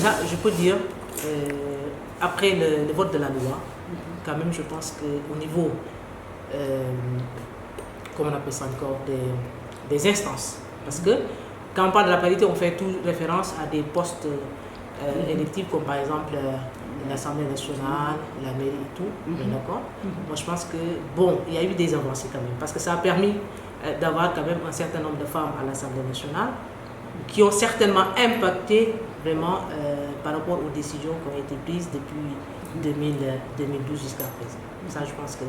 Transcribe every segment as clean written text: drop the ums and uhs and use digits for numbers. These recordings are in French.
déjà, je peux dire, après le vote de la loi, quand même, je pense qu'au niveau, comment on appelle ça encore, des instances, parce que quand on parle de la parité, on fait toujours référence à des postes électifs, comme par exemple l'Assemblée nationale, la mairie et tout, d'accord. Moi, je pense que, bon, il y a eu des avancées quand même, parce que ça a permis d'avoir quand même un certain nombre de femmes à l'Assemblée nationale, qui ont certainement impacté vraiment par rapport aux décisions qui ont été prises depuis 2012 jusqu'à présent. Ça, je pense que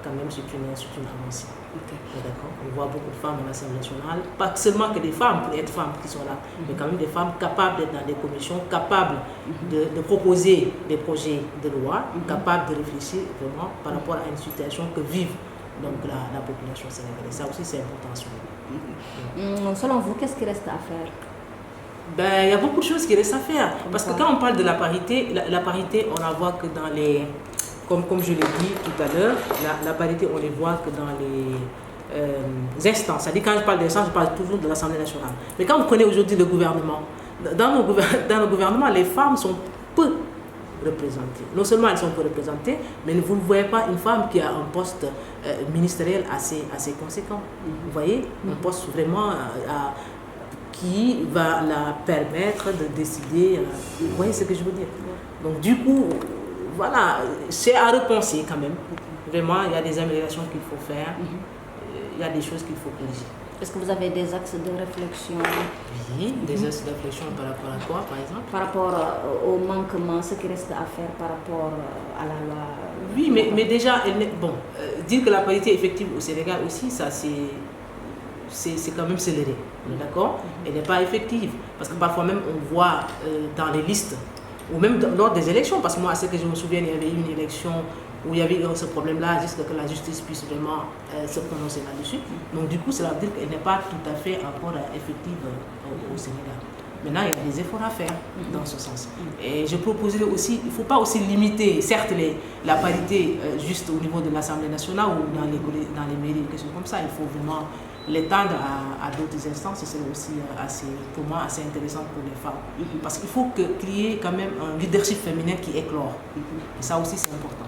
quand même c'est une avancée. D'accord. On voit beaucoup de femmes à l'Assemblée nationale, pas seulement que des femmes pour être femmes qui sont là, mais quand même des femmes capables d'être dans des commissions, capables de proposer des projets de loi, capables de réfléchir vraiment par rapport à une situation que vivent donc la population sénégalaise. Ça aussi, c'est important. Selon vous, qu'est-ce qui reste à faire? Ben, il y a beaucoup de choses qui restent à faire. Parce que quand on parle de la parité, la parité, on la voit que dans les... Comme je l'ai dit tout à l'heure, la parité, on les voit que dans les instances. C'est-à-dire, quand je parle d'instances, je parle toujours de l'Assemblée nationale. Mais quand on connaît aujourd'hui le gouvernement, dans le gouvernement, les femmes sont peu représentées. Non seulement elles sont peu représentées, mais vous ne voyez pas une femme qui a un poste ministériel assez conséquent. Vous voyez, un poste vraiment qui va la permettre de décider. Vous voyez ce que je veux dire? Donc du coup, voilà, c'est à repenser quand même. Vraiment, il y a des améliorations qu'il faut faire. Il y a des choses qu'il faut corriger. Est-ce que vous avez des axes de réflexion? Oui, des axes de réflexion par rapport à quoi, par exemple? Par rapport au manquement, ce qui reste à faire par rapport à la loi. Oui, mais déjà, bon, dire que la parité effective au Sénégal aussi, ça c'est quand même scéléré, d'accord? Elle n'est pas effective, parce que parfois même on voit dans les listes, ou même lors des élections, parce que moi, à ce que je me souviens, il y avait eu une élection où il y avait eu ce problème-là, jusqu'à que la justice puisse vraiment se prononcer là-dessus. Donc du coup, cela veut dire qu'elle n'est pas tout à fait encore effective au Sénégal. Maintenant, il y a des efforts à faire dans ce sens. Et je proposerais aussi, il ne faut pas aussi limiter, certes, la parité juste au niveau de l'Assemblée nationale ou dans les mairies, quelque chose comme ça. Il faut vraiment l'étendre à d'autres instances. C'est aussi pour moi assez intéressant pour les femmes. Parce qu'il faut créer quand même un leadership féminin qui éclore. Et ça aussi, c'est important.